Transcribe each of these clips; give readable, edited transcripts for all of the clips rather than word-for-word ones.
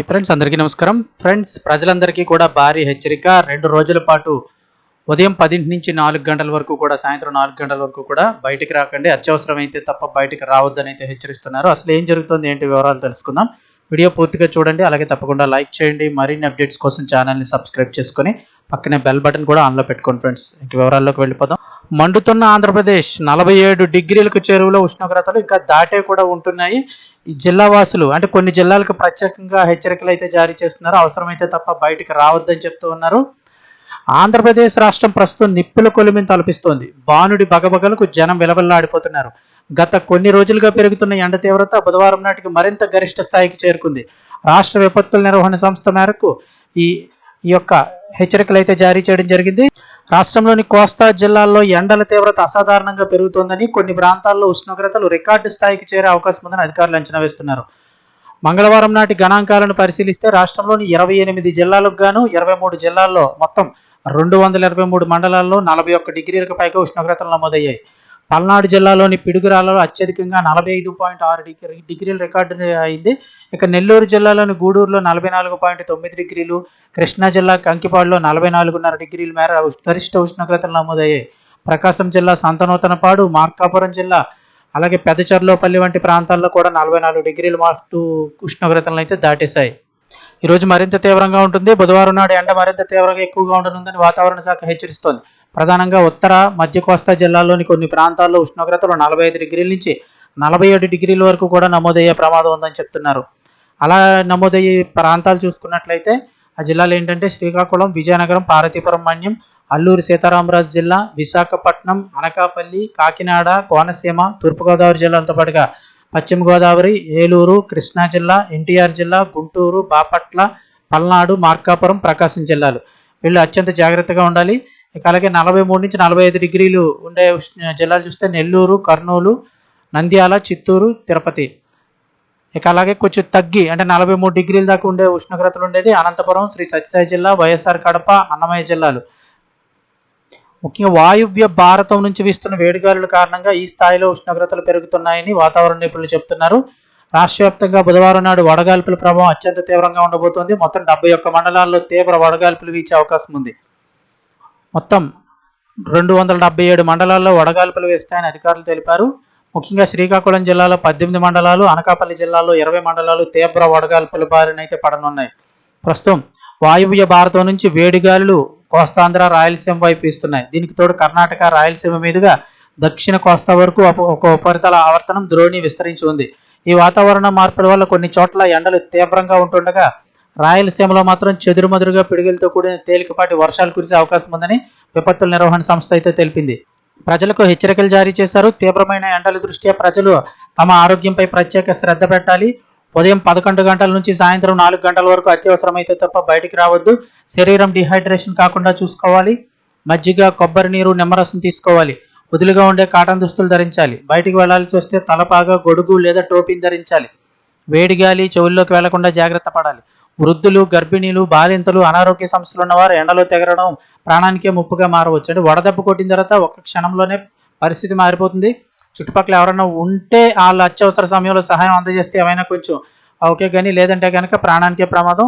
Friends అందరికీ నమస్కారం. Friends ప్రజలందరికీ కూడా భారీ హెచ్చరిక. 2 రోజుల పాటు ఉదయం 10 నుంచి 4 గంటల వరకు కూడా సాయంత్రం 4 గంటల వరకు కూడా బయటికి రాకండి, అత్యవసరమైతే తప్ప బయటికి రావద్దని అయితే హెచ్చరిస్తున్నారు. అసలు ఏం జరుగుతుంది, ఏంటి వివరాలు తెలుసుకుందాం. వీడియో పూర్తిగా చూడండి, అలాగే తప్పకుండా లైక్ చేయండి. మరిన్ని అప్డేట్స్ కోసం ఛానల్ని సబ్స్క్రైబ్ చేసుకొని పక్కనే బెల్ బటన్ కూడా ఆన్లో పెట్టుకోండి. ఫ్రెండ్స్ ఇంక వివరాల్లోకి వెళ్ళిపోదాం. మండుతున్న ఆంధ్రప్రదేశ్ 47 డిగ్రీలకు చేరువలో ఉష్ణోగ్రతలు ఇంకా దాటే కూడా ఉంటున్నాయి. ఈ జిల్లా వాసులు అంటే కొన్ని జిల్లాలకు ప్రత్యేకంగా హెచ్చరికలు అయితే జారీ చేస్తున్నారు. అవసరమైతే తప్ప బయటికి రావద్దని చెప్తూ ఉన్నారు. ఆంధ్రప్రదేశ్ రాష్ట్రం ప్రస్తుతం నిప్పుల కొలిమిని తలపిస్తోంది. బాణుడి బగబగలకు జనం విలవల్లాడిపోతున్నారు. గత కొన్ని రోజులుగా పెరుగుతున్న ఎండ తీవ్రత బుధవారం నాటికి మరింత గరిష్ట స్థాయికి చేరుకుంది. రాష్ట్ర విపత్తుల నిర్వహణ సంస్థ మేరకు ఈ యొక్క హెచ్చరికలు అయితే జారీ చేయడం జరిగింది. రాష్ట్రంలోని కోస్తా జిల్లాల్లో ఎండల తీవ్రత అసాధారణంగా పెరుగుతోందని, కొన్ని ప్రాంతాల్లో ఉష్ణోగ్రతలు రికార్డు స్థాయికి చేరే అవకాశం ఉందని అధికారులు అంచనా వేస్తున్నారు. మంగళవారం నాటి గణాంకాలను పరిశీలిస్తే రాష్ట్రంలోని 28 జిల్లాలకు గాను 23 జిల్లాల్లో మొత్తం 223 మండలాల్లో 41 డిగ్రీలకు పైగా ఉష్ణోగ్రతలు నమోదయ్యాయి. పల్నాడు జిల్లాలోని పిడుగురాలలో అత్యధికంగా 45.6 డిగ్రీలు రికార్డు అయింది. ఇక నెల్లూరు జిల్లాలోని గూడూరులో 44.9 డిగ్రీలు, కృష్ణా జిల్లా కంకిపాడులో 44.5 డిగ్రీల మేర గరిష్ట ఉష్ణోగ్రతలు నమోదయ్యాయి. ప్రకాశం జిల్లా సంతనూతనపాడు, మార్కాపురం జిల్లా అలాగే పెదచర్లోపల్లి వంటి ప్రాంతాల్లో కూడా 44 డిగ్రీల మార్కు ఉష్ణోగ్రతలను అయితే దాటేశాయి. ఈరోజు మరింత తీవ్రంగా ఉంటుంది. బుధవారం నాడు ఎండ మరింత తీవ్రంగా ఎక్కువగా ఉండనుందని వాతావరణ శాఖ హెచ్చరిస్తోంది. ప్రధానంగా ఉత్తర మధ్య కోస్తా జిల్లాల్లోని కొన్ని ప్రాంతాల్లో ఉష్ణోగ్రతలు 45 డిగ్రీల నుంచి 47 డిగ్రీల వరకు కూడా నమోదయ్యే ప్రమాదం ఉందని చెప్తున్నారు. అలా నమోదయ్యే ప్రాంతాలు చూసుకున్నట్లయితే ఆ జిల్లాలు ఏంటంటే శ్రీకాకుళం, విజయనగరం, పార్వతీపురం మన్యం, అల్లూరు సీతారామరాజు జిల్లా, విశాఖపట్నం, అనకాపల్లి, కాకినాడ, కోనసీమ, తూర్పుగోదావరి జిల్లాలతో పాటుగా పశ్చిమ గోదావరి, ఏలూరు, కృష్ణా జిల్లా, ఎన్టీఆర్ జిల్లా, గుంటూరు, బాపట్ల, పల్నాడు, మార్కాపురం, ప్రకాశం జిల్లాలు వీళ్ళు అత్యంత జాగ్రత్తగా ఉండాలి. ఇక అలాగే 43 నుంచి 45 డిగ్రీలు ఉండే జిల్లాలు చూస్తే నెల్లూరు, కర్నూలు, నంద్యాల, చిత్తూరు, తిరుపతి. ఇక అలాగే కొంచెం తగ్గి అంటే 43 డిగ్రీల దాకా ఉండే ఉష్ణోగ్రతలు ఉండేది అనంతపురం, శ్రీ సత్యసాయి జిల్లా, వైఎస్ఆర్ కడప, అన్నమయ్య జిల్లాలు. ముఖ్యంగా వాయువ్య భారతం నుంచి వీస్తున్న వేడిగాలుల కారణంగా ఈ స్థాయిలో ఉష్ణోగ్రతలు పెరుగుతున్నాయని వాతావరణ నిపుణులు చెబుతున్నారు. రాష్ట్ర వ్యాప్తంగా బుధవారం నాడు వడగాల్పుల ప్రభావం అత్యంత తీవ్రంగా ఉండబోతోంది. మొత్తం 71 మండలాల్లో తీవ్ర వడగాల్పులు వీచే అవకాశం ఉంది. మొత్తం 277 మండలాల్లో వడగాల్పులు వేస్తాయని అధికారులు తెలిపారు. ముఖ్యంగా శ్రీకాకుళం జిల్లాలో 18 మండలాలు, అనకాపల్లి జిల్లాలో 20 మండలాలు తీవ్ర వడగాల్పుల బారినైతే పడనున్నాయి. ప్రస్తుతం వాయువ్య భారతం నుంచి వేడిగాలులు కోస్తాంధ్ర, రాయలసీమ వైపు ఇస్తున్నాయి. దీనికి తోడు కర్ణాటక, రాయలసీమ మీదుగా దక్షిణ కోస్తా వరకు ఒక ఉపరితల ఆవర్తనం ద్రోణి విస్తరించి ఉంది. ఈ వాతావరణ మార్పుల వల్ల కొన్ని చోట్ల ఎండలు తీవ్రంగా ఉంటుండగా రాయలసీమలో మాత్రం చెదురుమదురుగా పిడుగులతో కూడిన తేలికపాటి వర్షాలు కురిసే అవకాశం ఉందని విపత్తుల నిర్వహణ సంస్థ అయితే తెలిపింది. ప్రజలకు హెచ్చరికలు జారీ చేశారు. తీవ్రమైన ఎండల దృష్ట్యా ప్రజలు తమ ఆరోగ్యంపై ప్రత్యేక శ్రద్ధ పెట్టాలి. ఉదయం 11 గంటల నుంచి సాయంత్రం 4 గంటల వరకు అత్యవసరమైతే తప్ప బయటికి రావద్దు. శరీరం డిహైడ్రేషన్ కాకుండా చూసుకోవాలి. మజ్జిగ, కొబ్బరి నీరు, నిమ్మరసం తీసుకోవాలి. వదులుగా ఉండే కాటన్ దుస్తులు ధరించాలి. బయటికి వెళ్లాల్సి వస్తే తలపాగా, గొడుగు లేదా టోపీని ధరించాలి. వేడి గాలి చెవుల్లోకి వెళ్లకుండా జాగ్రత్త పడాలి. వృద్ధులు, గర్భిణీలు, బాలింతలు, అనారోగ్య సమస్యలు ఉన్నవారు ఎండలో తెగరడం ప్రాణానికే ముప్పుగా మారవచ్చు. అంటే వడదెబ్బ కొట్టిన తర్వాత ఒక క్షణంలోనే పరిస్థితి మారిపోతుంది. చుట్టుపక్కల ఎవరైనా ఉంటే వాళ్ళ అత్యవసర సమయంలో సహాయం అందజేస్తే ఏమైనా కొంచెం ఓకే, కానీ లేదంటే కనుక ప్రాణానికే ప్రమాదం.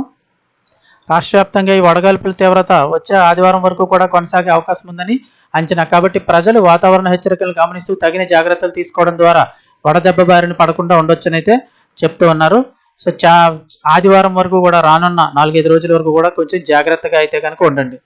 రాష్ట్ర వ్యాప్తంగా ఈ వడగాల్పుల తీవ్రత వచ్చే ఆదివారం వరకు కూడా కొనసాగే అవకాశం ఉందని అంచనా. కాబట్టి ప్రజలు వాతావరణ హెచ్చరికలు గమనిస్తూ తగిన జాగ్రత్తలు తీసుకోవడం ద్వారా వడదెబ్బ బారిన పడకుండా ఉండొచ్చని అయితే చెప్తూ ఉన్నారు. సో ఆదివారం వరకు కూడా రానున్న 4-5 రోజుల వరకు కూడా కొంచెం జాగ్రత్తగా అయితే కనుక ఉండండి.